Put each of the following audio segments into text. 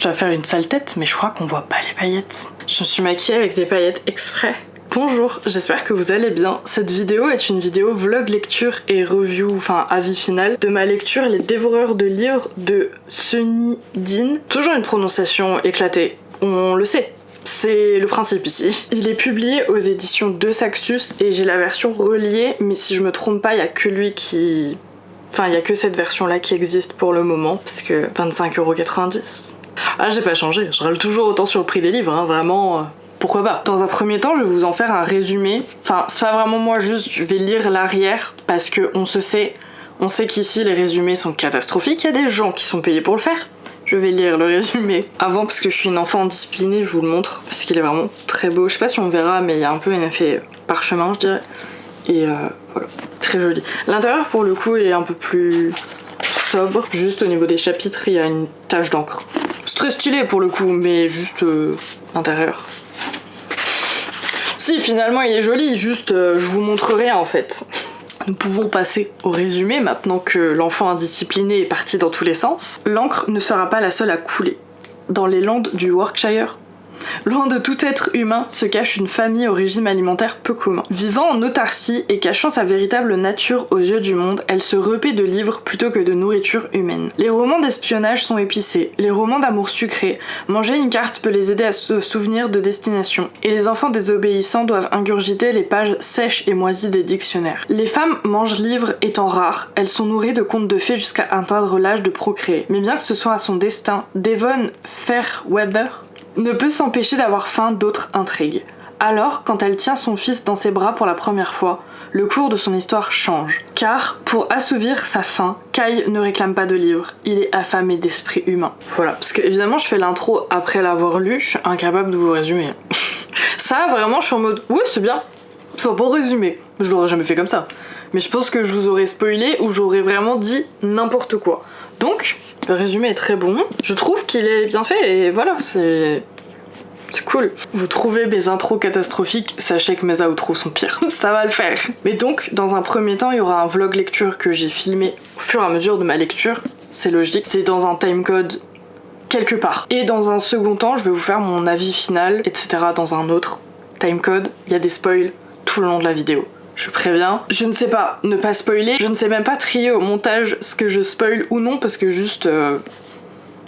dois faire une sale tête, mais je crois qu'on voit pas les paillettes. Je me suis maquillée avec des paillettes exprès. Bonjour, j'espère que vous allez bien. Cette vidéo est une vidéo vlog lecture et review, enfin avis final, de ma lecture Les Dévoreurs de livres de Sunny Dean. Toujours une prononciation éclatée, on le sait. C'est le principe ici. Il est publié aux éditions de Saxus et j'ai la version reliée, mais si je me trompe pas, il y a que lui qui... Enfin, il y a que cette version-là qui existe pour le moment, parce que 25,90€. Ah, j'ai pas changé, je râle toujours autant sur le prix des livres, hein, vraiment... Pourquoi pas? Dans un premier temps, je vais vous en faire un résumé. Enfin, c'est pas vraiment moi, juste je vais lire l'arrière parce que on sait qu'ici les résumés sont catastrophiques. Il y a des gens qui sont payés pour le faire. Je vais lire le résumé avant parce que je suis une enfant disciplinée, je vous le montre parce qu'il est vraiment très beau. Je sais pas si on verra, mais il y a un peu un effet parchemin, je dirais. Et voilà, très joli. L'intérieur pour le coup est un peu plus sobre. Juste au niveau des chapitres, il y a une tache d'encre. C'est très stylé pour le coup, mais juste l'intérieur. Si, finalement il est joli, juste je vous montre rien en fait. Nous pouvons passer au résumé maintenant que l'enfant indiscipliné est parti dans tous les sens. L'encre ne sera pas la seule à couler. Dans les landes du Yorkshire, loin de tout être humain, se cache une famille au régime alimentaire peu commun. Vivant en autarcie et cachant sa véritable nature aux yeux du monde, elle se repaît de livres plutôt que de nourriture humaine. Les romans d'espionnage sont épicés, les romans d'amour sucrés. Manger une carte peut les aider à se souvenir de destination, et les enfants désobéissants doivent ingurgiter les pages sèches et moisies des dictionnaires. Les femmes mangent livres étant rares, elles sont nourries de contes de fées jusqu'à atteindre l'âge de procréer. Mais bien que ce soit à son destin, Devon Fairweather ne peut s'empêcher d'avoir faim d'autres intrigues. Alors, quand elle tient son fils dans ses bras pour la première fois, le cours de son histoire change. Car, pour assouvir sa faim, Kai ne réclame pas de livre, il est affamé d'esprit humain. Voilà, parce que évidemment je fais l'intro après l'avoir lu, je suis incapable de vous résumer. Ça, vraiment, je suis en mode, ouais, c'est bien, c'est un bon résumé. Je l'aurais jamais fait comme ça. Mais je pense que je vous aurais spoilé ou j'aurais vraiment dit n'importe quoi. Donc, le résumé est très bon. Je trouve qu'il est bien fait et voilà, c'est cool. Vous trouvez mes intros catastrophiques, sachez que mes outros sont pires. Ça va le faire. Mais donc, dans un premier temps, il y aura un vlog lecture que j'ai filmé au fur et à mesure de ma lecture. C'est logique, c'est dans un timecode quelque part. Et dans un second temps, je vais vous faire mon avis final, etc. dans un autre timecode. Il y a des spoils tout le long de la vidéo. Je préviens, je ne sais pas ne pas spoiler, je ne sais même pas trier au montage ce que je spoil ou non parce que juste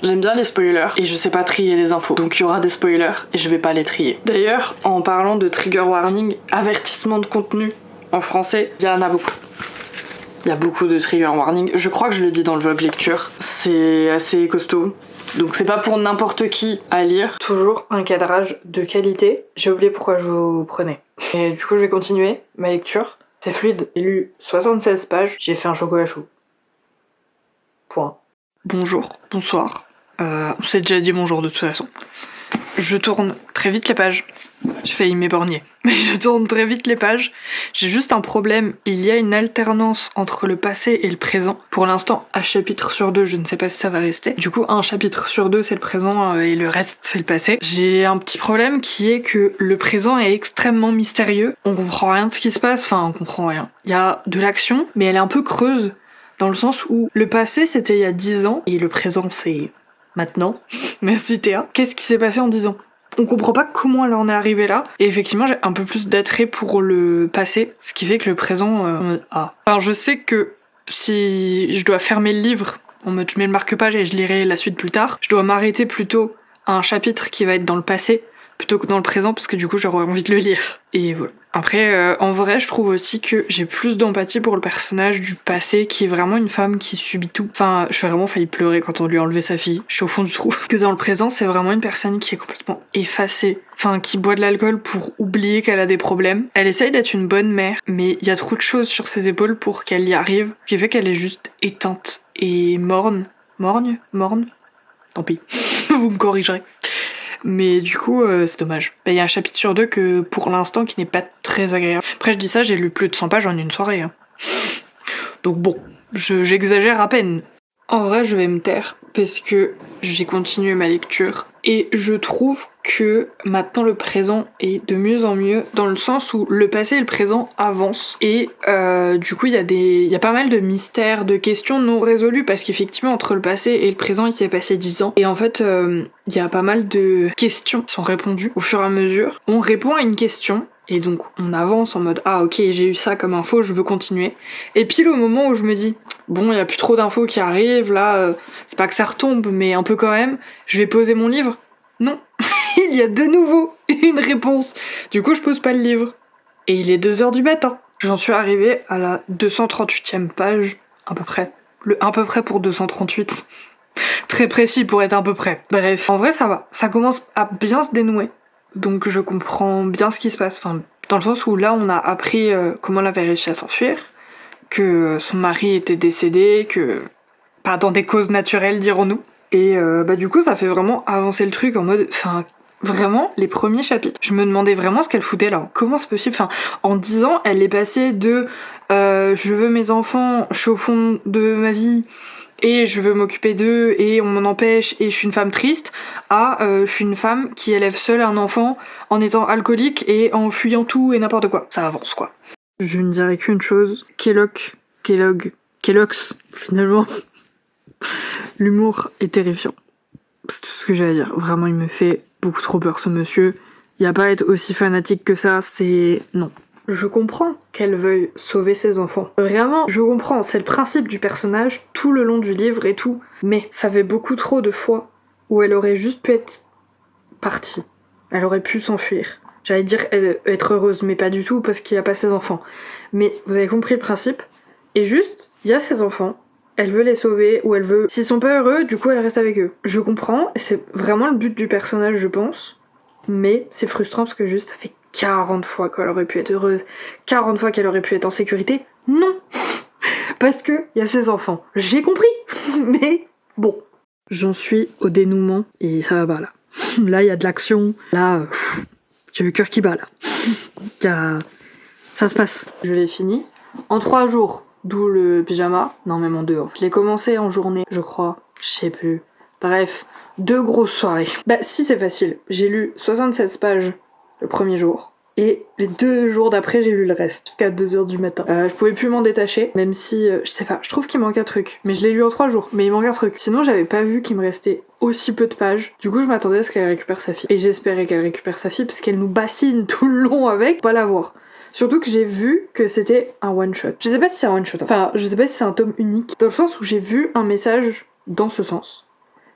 j'aime bien les spoilers et je sais pas trier les infos. Donc il y aura des spoilers et je vais pas les trier. D'ailleurs, en parlant de trigger warning, avertissement de contenu en français, il y en a beaucoup. Il y a beaucoup de trigger warning, je crois que je le dis dans le vlog lecture, c'est assez costaud. Donc c'est pas pour n'importe qui à lire. Toujours un cadrage de qualité. J'ai oublié pourquoi je vous prenais. Et du coup je vais continuer ma lecture. C'est fluide. J'ai lu 76 pages. J'ai fait un chocolat chaud. Point. Bonjour, bonsoir. On s'est déjà dit bonjour de toute façon. Je tourne très vite les pages. J'ai failli m'éborgner. Mais je tourne très vite les pages. J'ai juste un problème. Il y a une alternance entre le passé et le présent. Pour l'instant, un chapitre sur 2, je ne sais pas si ça va rester. Du coup, un chapitre sur 2, c'est le présent et le reste, c'est le passé. J'ai un petit problème qui est que le présent est extrêmement mystérieux. On comprend rien de ce qui se passe. Enfin, on comprend rien. Il y a de l'action, mais elle est un peu creuse. Dans le sens où le passé, c'était il y a 10 ans. Et le présent, c'est maintenant. Merci Théa. Qu'est-ce qui s'est passé en 10 ans ? On comprend pas comment elle en est arrivée là. Et effectivement, j'ai un peu plus d'attrait pour le passé, ce qui fait que le présent... Alors je sais que si je dois fermer le livre, en mode je mets le marque-page et je lirai la suite plus tard, je dois m'arrêter plutôt à un chapitre qui va être dans le passé, plutôt que dans le présent, parce que du coup j'aurais envie de le lire. Et voilà. Après, en vrai, je trouve aussi que j'ai plus d'empathie pour le personnage du passé, qui est vraiment une femme qui subit tout. Enfin, je suis vraiment failli pleurer quand on lui a enlevé sa fille. Je suis au fond du trou. Que dans le présent, c'est vraiment une personne qui est complètement effacée. Enfin, qui boit de l'alcool pour oublier qu'elle a des problèmes. Elle essaye d'être une bonne mère, mais il y a trop de choses sur ses épaules pour qu'elle y arrive, ce qui fait qu'elle est juste éteinte et morne. Morne. Tant pis. Vous me corrigerez. Mais du coup, c'est dommage. Il y a un chapitre sur 2 que, pour l'instant, qui n'est pas très agréable. Après, je dis ça, j'ai lu plus de 100 pages en une soirée. Hein. Donc bon, j'exagère à peine. En vrai, je vais me taire, parce que j'ai continué ma lecture, Et je trouve que maintenant le présent est de mieux en mieux dans le sens où le passé et le présent avancent. Et du coup il y a pas mal de mystères, de questions non résolues parce qu'effectivement entre le passé et le présent il s'est passé 10 ans. Et en fait il y a pas mal de questions qui sont répondues au fur et à mesure. On répond à une question. Et donc on avance en mode ah ok j'ai eu ça comme info, je veux continuer. Et pile au moment où je me dis bon il y a plus trop d'infos qui arrivent là, c'est pas que ça retombe mais un peu quand même, je vais poser mon livre. Non, il y a de nouveau une réponse. Du coup je pose pas le livre. Et il est 2h du matin. J'en suis arrivée à la 238e page à peu près. Le à peu près pour 238. Très précis pour être à peu près. Bref, en vrai ça va. Ça commence à bien se dénouer. Donc je comprends bien ce qui se passe, enfin, dans le sens où là on a appris comment elle avait réussi à s'enfuir, que son mari était décédé, que pas dans des causes naturelles dirons-nous. Et du coup ça fait vraiment avancer le truc en mode, enfin vraiment les premiers chapitres. Je me demandais vraiment ce qu'elle foutait là, comment c'est possible, enfin en 10 ans elle est passée de je veux mes enfants, je suis au fond de ma vie, et je veux m'occuper d'eux et on m'en empêche et je suis une femme triste, à je suis une femme qui élève seule un enfant en étant alcoolique et en fuyant tout et n'importe quoi. Ça avance quoi. Je ne dirais qu'une chose, Kellogg's, finalement. L'humour est terrifiant. C'est tout ce que j'ai à dire. Vraiment il me fait beaucoup trop peur ce monsieur. Y a pas à être aussi fanatique que ça, c'est... non. Je comprends qu'elle veuille sauver ses enfants. Vraiment, je comprends, c'est le principe du personnage tout le long du livre et tout. Mais ça fait beaucoup trop de fois où elle aurait juste pu être partie. Elle aurait pu s'enfuir. J'allais dire être heureuse, mais pas du tout parce qu'il n'y a pas ses enfants. Mais vous avez compris le principe. Et juste, il y a ses enfants, elle veut les sauver ou elle veut... S'ils sont pas heureux, du coup elle reste avec eux. Je comprends, c'est vraiment le but du personnage je pense. Mais c'est frustrant parce que juste ça fait 40 fois qu'elle aurait pu être heureuse, 40 fois qu'elle aurait pu être en sécurité. Non. Parce que y a ses enfants. J'ai compris. Mais bon. J'en suis au dénouement et ça va pas là. Là, il y a de l'action. Là, j'ai le cœur qui bat là. Ça se passe. Je l'ai fini. En 3 jours. D'où le pyjama. Non, même en 2. Je l'ai commencé en journée, je crois. Je sais plus. Bref, 2 grosses soirées. Bah si, c'est facile. J'ai lu 76 pages le premier jour. Et les 2 jours d'après, j'ai lu le reste, jusqu'à 2h du matin. Je pouvais plus m'en détacher, même si, je sais pas, je trouve qu'il manque un truc. Mais je l'ai lu en 3 jours, mais il manque un truc. Sinon, j'avais pas vu qu'il me restait aussi peu de pages. Du coup, je m'attendais à ce qu'elle récupère sa fille. Et j'espérais qu'elle récupère sa fille, parce qu'elle nous bassine tout le long avec, pas la voir. Surtout que j'ai vu que c'était un one-shot. Je sais pas si c'est un one-shot, enfin, je sais pas si c'est un tome unique, dans le sens où j'ai vu un message dans ce sens.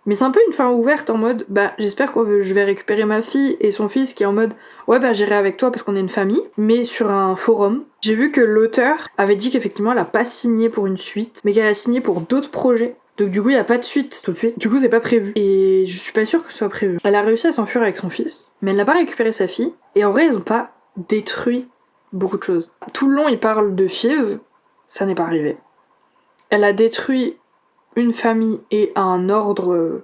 Mais c'est un peu une fin ouverte en mode bah j'espère que je vais récupérer ma fille et son fils qui est en mode ouais bah j'irai avec toi parce qu'on est une famille. Mais sur un forum, j'ai vu que l'auteur avait dit qu'effectivement elle a pas signé pour une suite, mais qu'elle a signé pour d'autres projets. Donc du coup il y a pas de suite tout de suite. Du coup c'est pas prévu. Et je suis pas sûre que ce soit prévu. Elle a réussi à s'enfuir avec son fils, mais elle n'a pas récupéré sa fille. Et en vrai ils ont pas détruit beaucoup de choses. Tout le long ils parlent de Fiv, ça n'est pas arrivé. Elle a détruit une famille et un ordre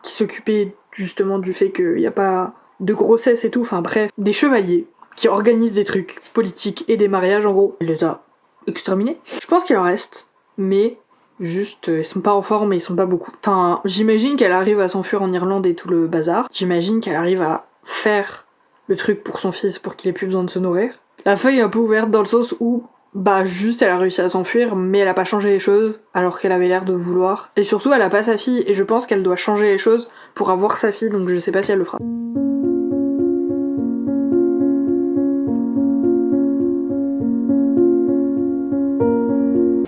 qui s'occupait justement du fait qu'il n'y a pas de grossesse et tout, enfin bref, des chevaliers qui organisent des trucs politiques et des mariages en gros. Elle les a exterminés. Je pense qu'il en reste, mais juste ils sont pas en forme et ils sont pas beaucoup. Enfin, j'imagine qu'elle arrive à s'enfuir en Irlande et tout le bazar. J'imagine qu'elle arrive à faire le truc pour son fils pour qu'il ait plus besoin de se nourrir. La feuille est un peu ouverte dans le sens où bah juste elle a réussi à s'enfuir mais elle a pas changé les choses alors qu'elle avait l'air de vouloir. Et surtout elle a pas sa fille et je pense qu'elle doit changer les choses pour avoir sa fille donc je sais pas si elle le fera.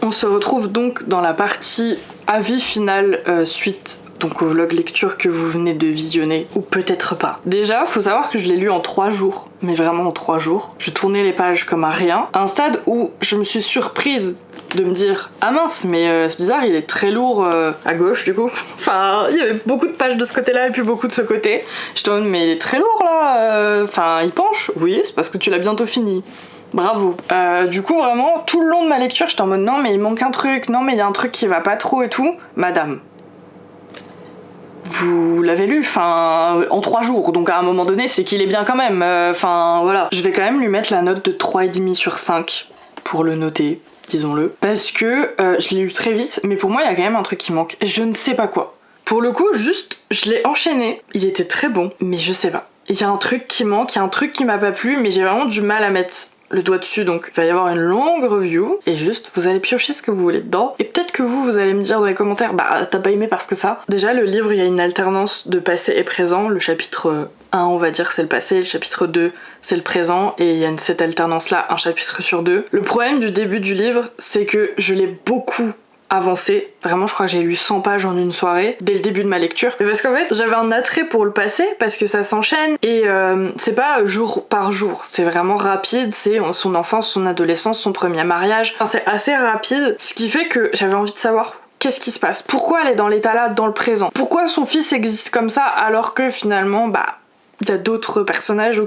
On se retrouve donc dans la partie avis final suite donc au vlog lecture que vous venez de visionner, ou peut-être pas. Déjà, faut savoir que je l'ai lu en 3 jours, mais vraiment en 3 jours. Je tournais les pages comme à rien, à un stade où je me suis surprise de me dire ah mince mais c'est bizarre, il est très lourd à gauche du coup. Enfin, il y avait beaucoup de pages de ce côté-là et puis beaucoup de ce côté. J'étais en mode mais il est très lourd là, enfin il penche. Oui, c'est parce que tu l'as bientôt fini. Bravo. Du coup vraiment tout le long de ma lecture j'étais en mode non mais il manque un truc, non mais il y a un truc qui va pas trop et tout. Madame, vous l'avez lu, enfin, en 3 jours, donc à un moment donné, c'est qu'il est bien quand même, enfin, voilà. Je vais quand même lui mettre la note de 3,5 sur 5, pour le noter, disons-le, parce que je l'ai lu très vite, mais pour moi, il y a quand même un truc qui manque, et je ne sais pas quoi. Pour le coup, juste, je l'ai enchaîné. Il était très bon, mais je sais pas. Il y a un truc qui manque, il y a un truc qui m'a pas plu, mais j'ai vraiment du mal à mettre le doigt dessus, donc il va y avoir une longue review, et juste, vous allez piocher ce que vous voulez dedans, et peut-être que vous allez me dire dans les commentaires, bah t'as pas aimé parce que ça. Déjà, le livre, il y a une alternance de passé et présent, le chapitre 1, on va dire, c'est le passé, le chapitre 2, c'est le présent, et il y a cette alternance-là, un chapitre sur 2. Le problème du début du livre, c'est que je l'ai beaucoup avancé. Vraiment, je crois que j'ai lu 100 pages en une soirée, dès le début de ma lecture. Mais parce qu'en fait, j'avais un attrait pour le passé, parce que ça s'enchaîne, et c'est pas jour par jour, c'est vraiment rapide, c'est son enfance, son adolescence, son premier mariage. Enfin, c'est assez rapide, ce qui fait que j'avais envie de savoir qu'est-ce qui se passe, pourquoi elle est dans l'état là, dans le présent, pourquoi son fils existe comme ça, alors que finalement, bah, il y a d'autres personnages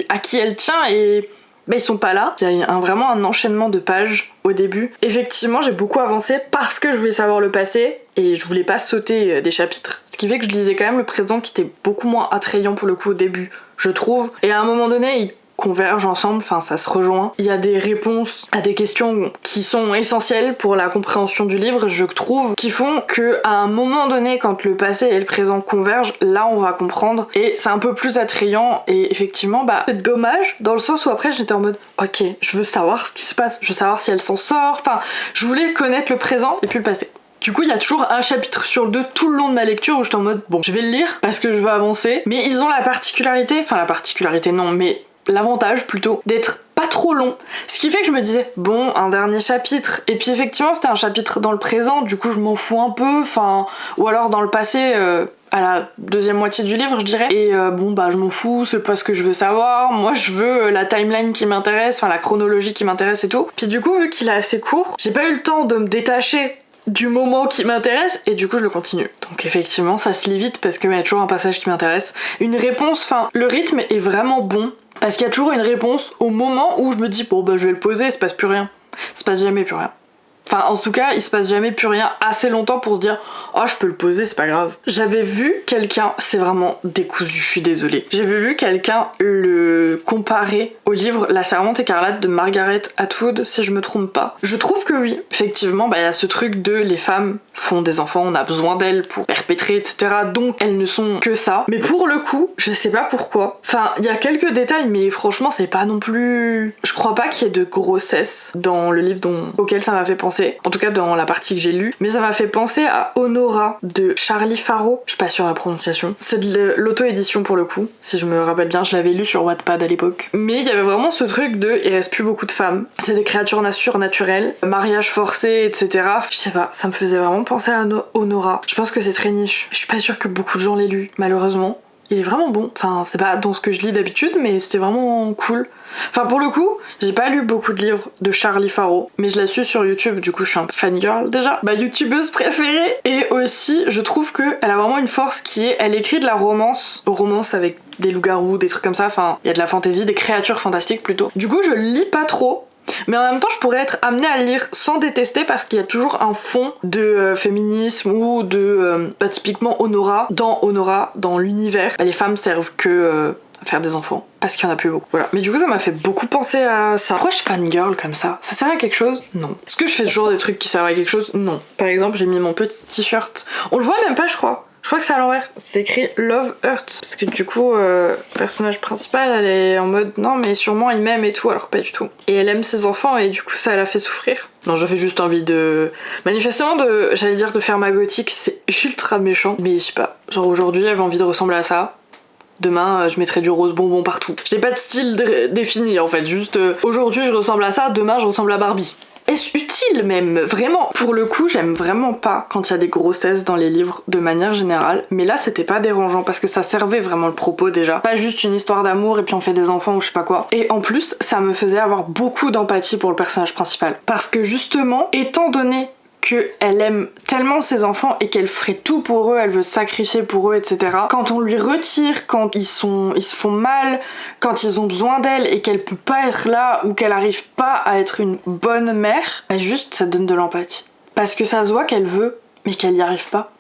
à qui elle tient, et ils sont pas là. Il y a vraiment un enchaînement de pages au début. Effectivement, j'ai beaucoup avancé parce que je voulais savoir le passé et je voulais pas sauter des chapitres. Ce qui fait que je lisais quand même le présent qui était beaucoup moins attrayant pour le coup au début, je trouve. Et à un moment donné, ils convergent ensemble, enfin ça se rejoint. Il y a des réponses à des questions qui sont essentielles pour la compréhension du livre, je trouve, qui font que à un moment donné, quand le passé et le présent convergent, là on va comprendre et c'est un peu plus attrayant. Et effectivement, bah c'est dommage dans le sens où après j'étais en mode ok, je veux savoir ce qui se passe, je veux savoir si elle s'en sort, enfin je voulais connaître le présent et puis le passé. Du coup, il y a toujours un chapitre sur 2 tout le long de ma lecture où j'étais en mode bon, je vais le lire parce que je veux avancer, mais ils ont la particularité non, mais l'avantage plutôt d'être pas trop long, ce qui fait que je me disais bon, un dernier chapitre, et puis effectivement c'était un chapitre dans le présent, du coup je m'en fous un peu, enfin, ou alors dans le passé, à la deuxième moitié du livre je dirais, et bon bah je m'en fous, c'est pas ce que je veux savoir, moi je veux la timeline qui m'intéresse, enfin la chronologie qui m'intéresse et tout. Puis du coup, vu qu'il est assez court, j'ai pas eu le temps de me détacher du moment qui m'intéresse et du coup je le continue. Donc effectivement ça se lit vite parce qu'il y a toujours un passage qui m'intéresse. Une réponse, enfin le rythme est vraiment bon parce qu'il y a toujours une réponse au moment où je me dis bon bah je vais le poser, il se passe plus rien. Il se passe jamais plus rien. Enfin en tout cas il se passe jamais plus rien assez longtemps pour se dire oh je peux le poser, c'est pas grave. J'avais vu quelqu'un, c'est vraiment décousu, je suis désolée. J'avais vu quelqu'un le comparer au livre La Servante écarlate de Margaret Atwood, si je me trompe pas. Je trouve que oui, effectivement, bah il y a ce truc de les femmes font des enfants, on a besoin d'elles pour perpétrer, etc. Donc elles ne sont que ça. Mais pour le coup, je sais pas pourquoi. Enfin, il y a quelques détails, mais franchement, c'est pas non plus. Je crois pas qu'il y ait de grossesse dans le livre auquel ça m'a fait penser. En tout cas, dans la partie que j'ai lue. Mais ça m'a fait penser à Honora de Charlie Faro. Je suis pas sûre de la prononciation. C'est de l'auto-édition pour le coup. Si je me rappelle bien, je l'avais lu sur Wattpad à l'époque. Mais il y avait vraiment ce truc de il reste plus beaucoup de femmes. C'est des créatures surnaturelles, mariage forcé, etc. Je sais pas, ça me faisait vraiment penser à Honora. Je pense que c'est très niche. Je suis pas sûre que beaucoup de gens l'aient lu, malheureusement. Il est vraiment bon. Enfin, c'est pas dans ce que je lis d'habitude, mais c'était vraiment cool. Enfin, pour le coup, j'ai pas lu beaucoup de livres de Charlie Faro, mais je la suis sur YouTube, du coup je suis un peu fangirl déjà. Ma youtubeuse préférée. Et aussi, je trouve qu'elle a vraiment une force qui est, elle écrit de la romance avec des loups-garous, des trucs comme ça, enfin, il y a de la fantaisie, des créatures fantastiques plutôt. Du coup, je lis pas trop. Mais en même temps, je pourrais être amenée à le lire sans détester parce qu'il y a toujours un fond de féminisme ou de, typiquement Honora, dans l'univers. Les femmes servent que à faire des enfants parce qu'il y en a plus beaucoup. Voilà. Mais du coup, ça m'a fait beaucoup penser à ça. Pourquoi je suis fangirl comme ça? Ça sert à quelque chose? Non. Est-ce que je fais toujours des trucs qui servent à quelque chose? Non. Par exemple, j'ai mis mon petit t-shirt. On le voit même pas, je crois. Je crois que c'est à l'envers. C'est écrit Love Hurts. Parce que du coup, le personnage principal, elle est en mode non, mais sûrement il m'aime et tout, alors pas du tout. Et elle aime ses enfants et du coup, ça la fait souffrir. Non, j'avais juste envie de. Manifestement, j'allais dire de faire ma gothique, c'est ultra méchant. Mais je sais pas. Genre aujourd'hui, j'avais envie de ressembler à ça. Demain, je mettrai du rose bonbon partout. J'ai pas de style défini en fait. Juste aujourd'hui, je ressemble à ça. Demain, je ressemble à Barbie. Est-ce utile même? Vraiment. Pour le coup, j'aime vraiment pas quand il y a des grossesses dans les livres de manière générale. Mais là, c'était pas dérangeant parce que ça servait vraiment le propos déjà. Pas juste une histoire d'amour et puis on fait des enfants ou je sais pas quoi. Et en plus, ça me faisait avoir beaucoup d'empathie pour le personnage principal. Parce que justement, étant donné qu'elle aime tellement ses enfants et qu'elle ferait tout pour eux, elle veut se sacrifier pour eux, etc. Quand on lui retire, quand ils se font mal, quand ils ont besoin d'elle et qu'elle peut pas être là ou qu'elle arrive pas à être une bonne mère, bah juste ça donne de l'empathie. Parce que ça se voit qu'elle veut, mais qu'elle y arrive pas.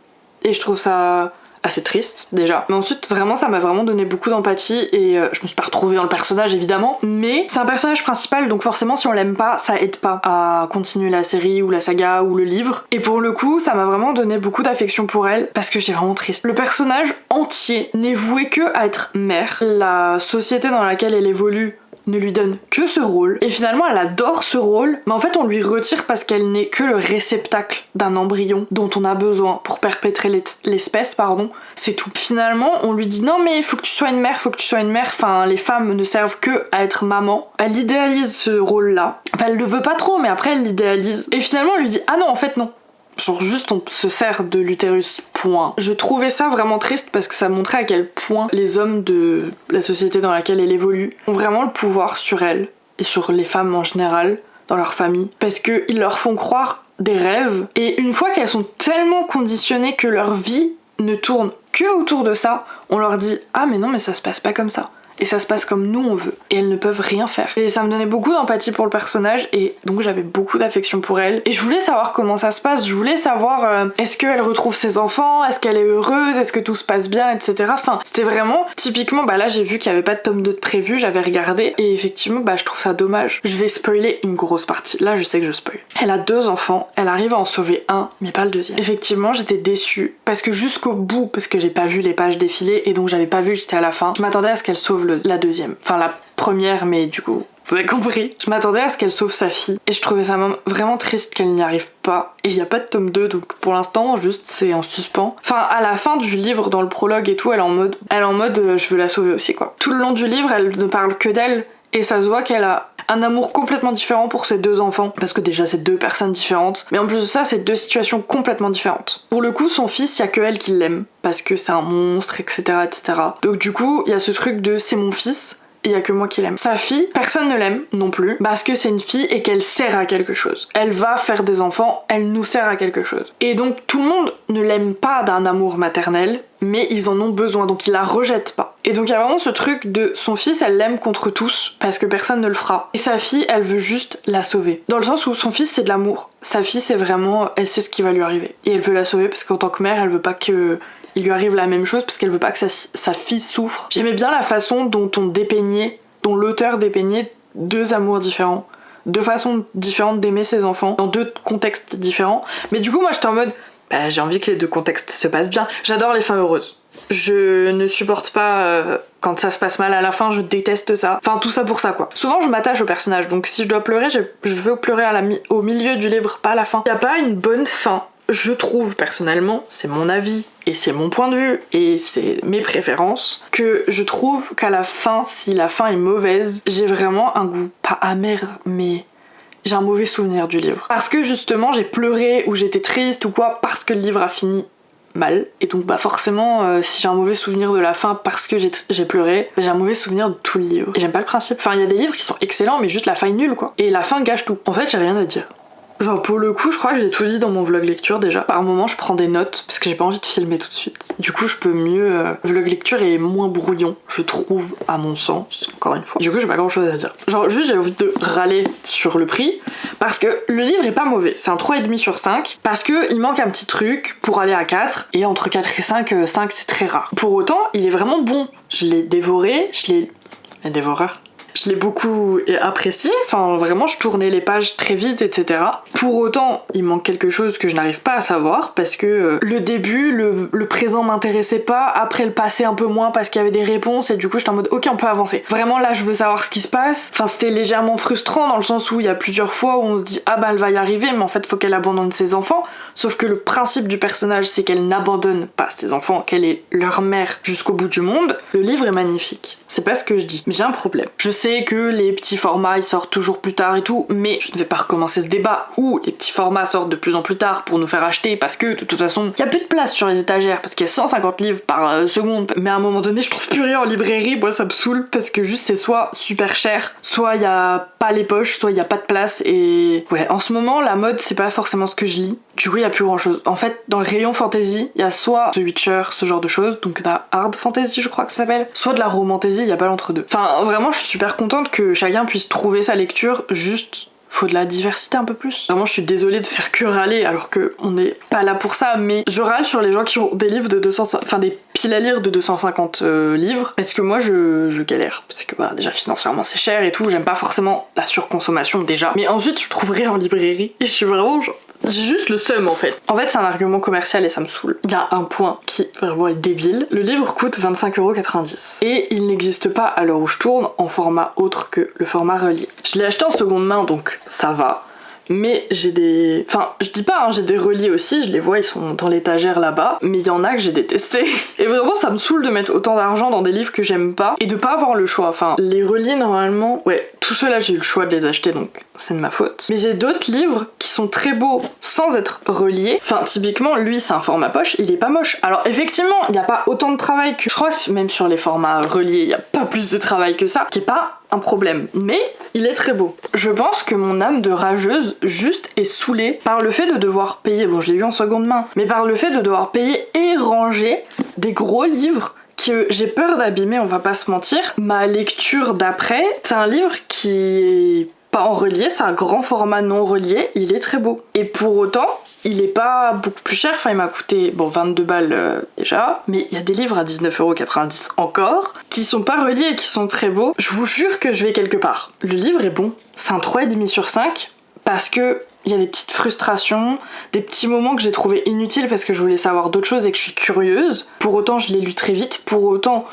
Et je trouve ça assez triste déjà. Mais ensuite vraiment ça m'a vraiment donné beaucoup d'empathie et je me suis pas retrouvée dans le personnage évidemment, mais c'est un personnage principal donc forcément si on l'aime pas ça aide pas à continuer la série ou la saga ou le livre. Et pour le coup ça m'a vraiment donné beaucoup d'affection pour elle parce que j'étais vraiment triste. Le personnage entier n'est voué que à être mère. La société dans laquelle elle évolue ne lui donne que ce rôle et finalement elle adore ce rôle mais en fait on lui retire parce qu'elle n'est que le réceptacle d'un embryon dont on a besoin pour perpétrer l'espèce, pardon, c'est tout. Finalement on lui dit non mais faut que tu sois une mère, faut que tu sois une mère, enfin les femmes ne servent que à être maman. Elle idéalise ce rôle là, enfin elle le veut pas trop mais après elle l'idéalise et finalement on lui dit ah non en fait non. Genre juste on se sert de l'utérus, point. Je trouvais ça vraiment triste parce que ça montrait à quel point les hommes de la société dans laquelle elle évolue ont vraiment le pouvoir sur elle et sur les femmes en général dans leur famille parce qu'ils leur font croire des rêves et une fois qu'elles sont tellement conditionnées que leur vie ne tourne que autour de ça, on leur dit ah mais non mais ça se passe pas comme ça. Et ça se passe comme nous on veut. Et elles ne peuvent rien faire. Et ça me donnait beaucoup d'empathie pour le personnage et donc j'avais beaucoup d'affection pour elle. Et je voulais savoir comment ça se passe, je voulais savoir est-ce qu'elle retrouve ses enfants, est-ce qu'elle est heureuse, est-ce que tout se passe bien, etc. Enfin, c'était vraiment, typiquement, bah là j'ai vu qu'il y avait pas de tome 2 de prévu, j'avais regardé et effectivement bah je trouve ça dommage. Je vais spoiler une grosse partie, là je sais que je spoil. Elle a 2 enfants, elle arrive à en sauver un, mais pas le deuxième. Effectivement j'étais déçue parce que jusqu'au bout, parce que j'ai pas vu les pages défiler et donc j'avais pas vu que j'étais à la fin, je m'attendais à ce qu'elle sauve la deuxième. Enfin la première mais du coup vous avez compris. Je m'attendais à ce qu'elle sauve sa fille et je trouvais ça vraiment triste qu'elle n'y arrive pas. Et il n'y a pas de tome 2 donc pour l'instant juste c'est en suspens. Enfin à la fin du livre dans le prologue et tout elle est en mode je veux la sauver aussi quoi. Tout le long du livre elle ne parle que d'elle et ça se voit qu'elle a un amour complètement différent pour ses 2 enfants parce que déjà c'est 2 personnes différentes mais en plus de ça c'est 2 situations complètement différentes. Pour le coup son fils il y a que elle qui l'aime parce que c'est un monstre etc. Donc du coup il y a ce truc de c'est mon fils et il y a que moi qui l'aime. Sa fille, personne ne l'aime non plus parce que c'est une fille et qu'elle sert à quelque chose. Elle va faire des enfants, elle nous sert à quelque chose. Et donc tout le monde ne l'aime pas d'un amour maternel mais ils en ont besoin donc ils la rejettent pas. Et donc il y a vraiment ce truc de son fils elle l'aime contre tous parce que personne ne le fera. Et sa fille elle veut juste la sauver. Dans le sens où son fils c'est de l'amour. Sa fille c'est vraiment, elle sait ce qui va lui arriver. Et elle veut la sauver parce qu'en tant que mère elle veut pas que il lui arrive la même chose parce qu'elle veut pas que sa fille souffre. J'aimais bien la façon dont l'auteur dépeignait 2 amours différents, 2 façons différentes d'aimer ses enfants, dans 2 contextes différents. Mais du coup moi j'étais en mode, bah j'ai envie que les 2 contextes se passent bien. J'adore les fins heureuses. Je ne supporte pas quand ça se passe mal à la fin, je déteste ça. Enfin tout ça pour ça quoi. Souvent je m'attache au personnage, donc si je dois pleurer, je veux pleurer au milieu du livre, pas à la fin. Y a pas une bonne fin. Je trouve personnellement, c'est mon avis et c'est mon point de vue et c'est mes préférences, que je trouve qu'à la fin, si la fin est mauvaise, j'ai vraiment un goût pas amer mais j'ai un mauvais souvenir du livre. Parce que justement j'ai pleuré ou j'étais triste ou quoi parce que le livre a fini mal et donc bah forcément si j'ai un mauvais souvenir de la fin parce que j'ai pleuré, j'ai un mauvais souvenir de tout le livre. Et j'aime pas le principe. Enfin il y a des livres qui sont excellents mais juste la fin est nulle quoi. Et la fin gâche tout. En fait j'ai rien à dire. Genre pour le coup je crois que j'ai tout dit dans mon vlog lecture déjà. Par moment je prends des notes parce que j'ai pas envie de filmer tout de suite. Du coup je peux mieux... vlog lecture est moins brouillon je trouve à mon sens, encore une fois. Du coup j'ai pas grand chose à dire. Genre juste j'ai envie de râler sur le prix parce que le livre est pas mauvais. C'est un 3,5 sur 5 parce que il manque un petit truc pour aller à 4 et entre 4 et 5, 5 c'est très rare. Pour autant il est vraiment bon. Je l'ai dévoré, Un dévoreur. Je l'ai beaucoup apprécié, enfin vraiment je tournais les pages très vite etc. Pour autant il manque quelque chose que je n'arrive pas à savoir parce que le début, le présent m'intéressait pas, après le passé un peu moins parce qu'il y avait des réponses et du coup j'étais en mode ok on peut avancer. Vraiment là je veux savoir ce qui se passe, enfin c'était légèrement frustrant dans le sens où il y a plusieurs fois où on se dit ah bah elle va y arriver mais en fait faut qu'elle abandonne ses enfants, sauf que le principe du personnage c'est qu'elle n'abandonne pas ses enfants, qu'elle est leur mère jusqu'au bout du monde. Le livre est magnifique, c'est pas ce que je dis, mais j'ai un problème. Je sais que les petits formats ils sortent toujours plus tard et tout, mais je ne vais pas recommencer ce débat où les petits formats sortent de plus en plus tard pour nous faire acheter parce que de toute façon il y a plus de place sur les étagères parce qu'il y a 150 livres par seconde, mais à un moment donné je trouve plus rien en librairie, moi ça me saoule parce que juste c'est soit super cher, soit il y a pas les poches, soit il y a pas de place et ouais en ce moment la mode c'est pas forcément ce que je lis, du coup il y a plus grand chose. En fait dans le rayon fantasy il y a soit The Witcher, ce genre de choses, donc la hard fantasy je crois que ça s'appelle, soit de la romantasy, il y a pas l'entre-deux. Enfin vraiment je suis super contente que chacun puisse trouver sa lecture juste faut de la diversité un peu plus. Vraiment, je suis désolée de faire que râler alors que on n'est pas là pour ça, mais je râle sur les gens qui ont des livres de 200, enfin des piles à lire de 250 livres, parce que moi je galère. Parce que bah, déjà financièrement c'est cher et tout, j'aime pas forcément la surconsommation déjà. Mais ensuite je trouverai en librairie et je suis vraiment genre... J'ai juste le seum en fait. En fait c'est un argument commercial et ça me saoule. Il y a un point qui vraiment est débile. Le livre coûte 25,90€ et il n'existe pas à l'heure où je tourne en format autre que le format relié. Je l'ai acheté en seconde main donc ça va. Mais j'ai des... Enfin, je dis pas, hein, j'ai des reliés aussi, je les vois, ils sont dans l'étagère là-bas, mais il y en a que j'ai détesté. Et vraiment, ça me saoule de mettre autant d'argent dans des livres que j'aime pas, et de pas avoir le choix. Enfin, les reliés, normalement... Ouais, tout ceux-là, j'ai eu le choix de les acheter, donc c'est de ma faute. Mais j'ai d'autres livres qui sont très beaux sans être reliés. Enfin, typiquement, lui, c'est un format poche, il est pas moche. Alors, effectivement, il y a pas autant de travail que... Je crois que même sur les formats reliés, il y a pas plus de travail que ça, qui est pas un problème, mais il est très beau. Je pense que mon âme de rageuse juste est saoulée par le fait de devoir payer, bon je l'ai eu en seconde main, mais par le fait de devoir payer et ranger des gros livres que j'ai peur d'abîmer, on va pas se mentir. Ma lecture d'après, c'est un livre qui est pas en relié, c'est un grand format non relié, il est très beau. Et pour autant, il est pas beaucoup plus cher, enfin il m'a coûté bon 22 balles déjà, mais il y a des livres à 19,90€ encore, qui sont pas reliés et qui sont très beaux. Je vous jure que je vais quelque part. Le livre est bon, c'est un 3,5 sur 5, parce que il y a des petites frustrations, des petits moments que j'ai trouvé inutiles parce que je voulais savoir d'autres choses et que je suis curieuse. Pour autant, je l'ai lu très vite. Pour autant,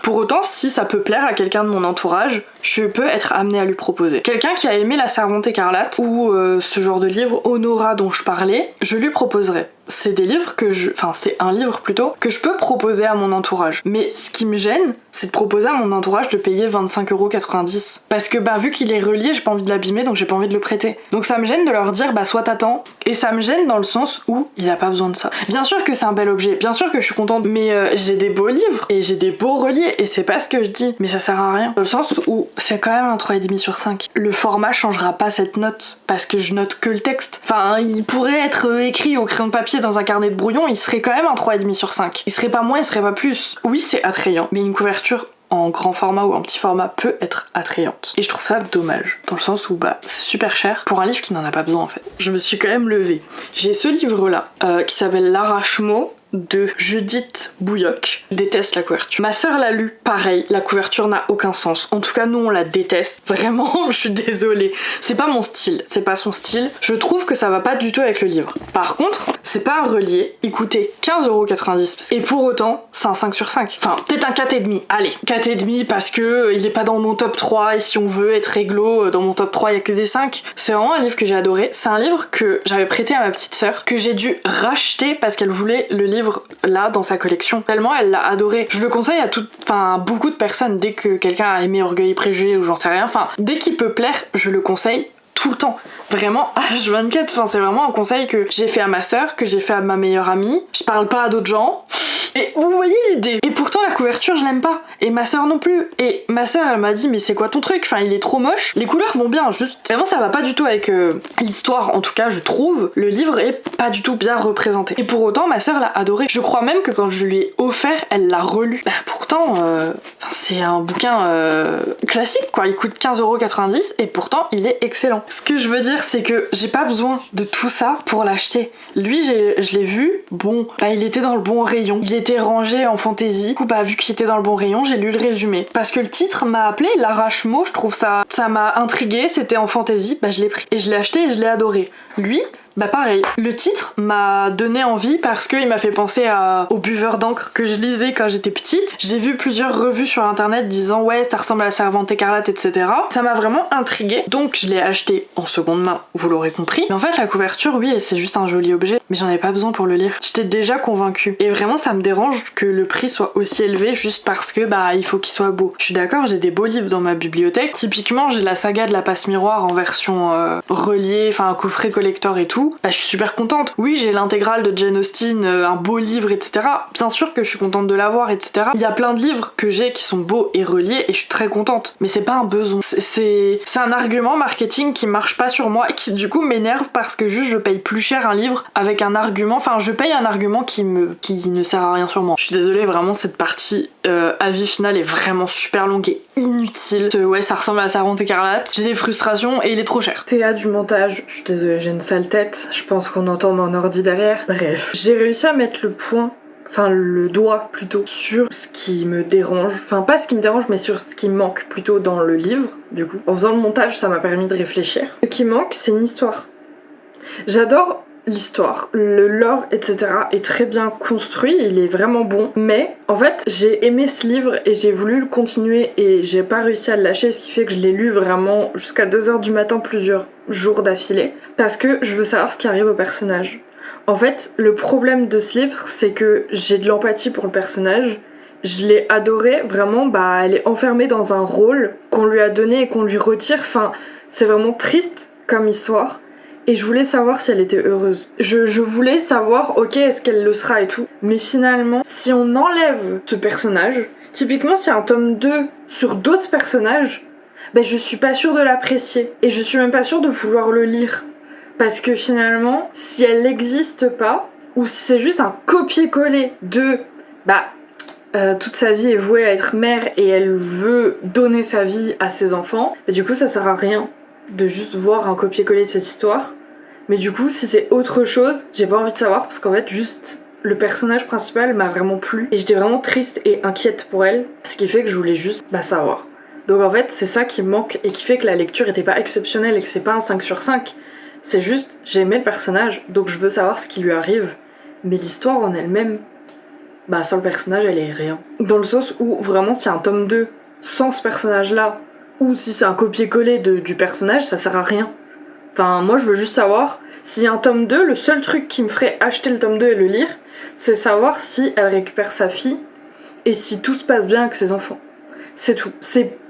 si ça peut plaire à quelqu'un de mon entourage, je peux être amenée à lui proposer. Quelqu'un qui a aimé La Servante écarlate ou ce genre de livre, Honora dont je parlais, je lui proposerai. C'est des livres que c'est un livre plutôt, que je peux proposer à mon entourage. Mais ce qui me gêne, c'est de proposer à mon entourage de payer 25,90€. Parce que vu qu'il est relié, j'ai pas envie de l'abîmer, donc j'ai pas envie de le prêter. Donc ça me gêne de leur dire soit t'attends, et ça me gêne dans le sens où il a pas besoin de ça. Bien sûr que c'est un bel objet, bien sûr que je suis contente, mais j'ai des beaux livres, et j'ai des beaux reliés, et c'est pas ce que je dis, mais ça sert à rien. Dans le sens où c'est quand même un 3,5 sur 5. Le format changera pas cette note, parce que je note que le texte. Enfin, il pourrait être écrit au crayon de papier dans un carnet de brouillon, il serait quand même un 3,5 sur 5. Il serait pas moins, il serait pas plus. Oui, c'est attrayant, mais une couverture en grand format ou en petit format peut être attrayante. Et je trouve ça dommage, dans le sens où c'est super cher pour un livre qui n'en a pas besoin en fait. Je me suis quand même levée. J'ai ce livre-là, qui s'appelle L'Arrachemot, de Judith Bouilloc. Je déteste la couverture. Ma sœur l'a lu, pareil, la couverture n'a aucun sens. En tout cas, nous on la déteste. Vraiment, je suis désolée. C'est pas mon style, c'est pas son style. Je trouve que ça va pas du tout avec le livre. Par contre, c'est pas un relié. Il coûtait 15,90€. Et pour autant, c'est un 5 sur 5. Enfin, peut-être un 4,5. Allez, 4,5 parce que il est pas dans mon top 3 et si on veut être réglo, dans mon top 3 il y a que des 5. C'est vraiment un livre que j'ai adoré. C'est un livre que j'avais prêté à ma petite sœur, que j'ai dû racheter parce qu'elle voulait le livre là dans sa collection. Tellement elle l'a adoré. Je le conseille à beaucoup de personnes dès que quelqu'un a aimé Orgueil et Préjugés ou j'en sais rien. Enfin, dès qu'il peut plaire, je le conseille tout le temps. Vraiment H24, c'est vraiment un conseil que j'ai fait à ma sœur, que j'ai fait à ma meilleure amie. Je parle pas à d'autres gens. Et vous voyez l'idée. Et pourtant la couverture je l'aime pas. Et ma sœur non plus. Et ma sœur elle m'a dit mais c'est quoi ton truc? Enfin il est trop moche. Les couleurs vont bien, juste. Vraiment ça va pas du tout avec l'histoire. En tout cas je trouve le livre est pas du tout bien représenté. Et pour autant ma sœur l'a adoré. Je crois même que quand je lui ai offert, elle l'a relu. Pourtant c'est un bouquin classique quoi. Il coûte 15,90€ et pourtant il est excellent. Ce que je veux dire c'est que j'ai pas besoin de tout ça pour l'acheter. Lui je l'ai vu, il était dans le bon rayon. Il était rangé en fantaisie. Du coup, vu qu'il était dans le bon rayon, j'ai lu le résumé. Parce que le titre m'a appelé L'Arrachemot, je trouve ça m'a intriguée, c'était en fantaisie, je l'ai pris. Et je l'ai acheté et je l'ai adoré. Lui, pareil, le titre m'a donné envie parce qu'il m'a fait penser au buveur d'encre que je lisais quand j'étais petite. J'ai vu plusieurs revues sur internet disant ouais ça ressemble à La Servante écarlate, etc. Ça m'a vraiment intriguée, donc je l'ai acheté en seconde main, vous l'aurez compris. Mais en fait la couverture, oui, c'est juste un joli objet, mais j'en avais pas besoin pour le lire. J'étais déjà convaincue. Et vraiment ça me dérange que le prix soit aussi élevé juste parce que il faut qu'il soit beau. Je suis d'accord, j'ai des beaux livres dans ma bibliothèque. Typiquement j'ai la saga de la passe miroir en version reliée, un coffret collector et tout. Je suis super contente. Oui, j'ai l'intégrale de Jane Austen, un beau livre, etc. Bien sûr que je suis contente de l'avoir, etc. Il y a plein de livres que j'ai qui sont beaux et reliés et je suis très contente. Mais c'est pas un besoin. C'est un argument marketing qui marche pas sur moi et qui du coup m'énerve parce que juste je paye plus cher un livre avec un argument. Je paye un argument qui ne sert à rien sur moi. Je suis désolée, vraiment cette partie avis final est vraiment super longue et inutile. Ouais, ça ressemble à Servante écarlate. J'ai des frustrations et il est trop cher. Théa du montage, je suis désolée, j'ai une sale tête. Je pense qu'on entend mon ordi derrière. Bref, j'ai réussi à mettre le point, enfin le doigt plutôt, sur ce qui me dérange. Enfin pas ce qui me dérange, mais sur ce qui me manque plutôt dans le livre, du coup. En faisant le montage, ça m'a permis de réfléchir. Ce qui manque, c'est une histoire. J'adore l'histoire, le lore, etc. est très bien construit, il est vraiment bon. Mais en fait, j'ai aimé ce livre et j'ai voulu le continuer et j'ai pas réussi à le lâcher, ce qui fait que je l'ai lu vraiment jusqu'à 2h du matin plusieurs jours d'affilée. Parce que je veux savoir ce qui arrive au personnage. En fait, le problème de ce livre, c'est que j'ai de l'empathie pour le personnage. Je l'ai adoré, vraiment, elle est enfermée dans un rôle qu'on lui a donné et qu'on lui retire. Enfin, c'est vraiment triste comme histoire. Et je voulais savoir si elle était heureuse. Je voulais savoir, ok, est-ce qu'elle le sera et tout. Mais finalement, si on enlève ce personnage, typiquement s'il y a un tome 2 sur d'autres personnages, je suis pas sûre de l'apprécier. Et je suis même pas sûre de vouloir le lire. Parce que finalement, si elle n'existe pas, ou si c'est juste un copier-coller de toute sa vie est vouée à être mère et elle veut donner sa vie à ses enfants, du coup ça sert à rien de juste voir un copier-coller de cette histoire. Mais du coup, si c'est autre chose, j'ai pas envie de savoir parce qu'en fait, juste le personnage principal m'a vraiment plu et j'étais vraiment triste et inquiète pour elle, ce qui fait que je voulais juste savoir. Donc en fait, c'est ça qui me manque et qui fait que la lecture était pas exceptionnelle et que c'est pas un 5 sur 5. C'est juste, j'ai aimé le personnage, donc je veux savoir ce qui lui arrive. Mais l'histoire en elle-même, sans le personnage, elle est rien. Dans le sens où vraiment, s'il y a un tome 2 sans ce personnage-là, ou si c'est un copier-coller du personnage, ça sert à rien. Enfin, moi je veux juste savoir, s'il y a un tome 2, le seul truc qui me ferait acheter le tome 2 et le lire, c'est savoir si elle récupère sa fille et si tout se passe bien avec ses enfants. C'est tout.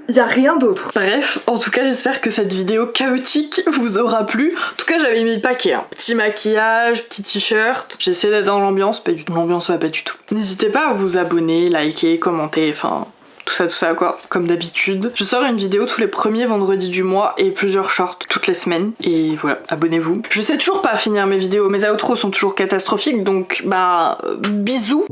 Y a rien d'autre. Bref, en tout cas j'espère que cette vidéo chaotique vous aura plu. En tout cas j'avais mis le paquet, petit maquillage, petit t-shirt. J'essaie d'être dans l'ambiance, pas du tout. L'ambiance va pas du tout. N'hésitez pas à vous abonner, liker, commenter, enfin... tout ça quoi, comme d'habitude. Je sors une vidéo tous les premiers vendredis du mois et plusieurs shorts toutes les semaines. Et voilà, abonnez-vous. Je sais toujours pas finir mes vidéos, mes outros sont toujours catastrophiques, donc bisous.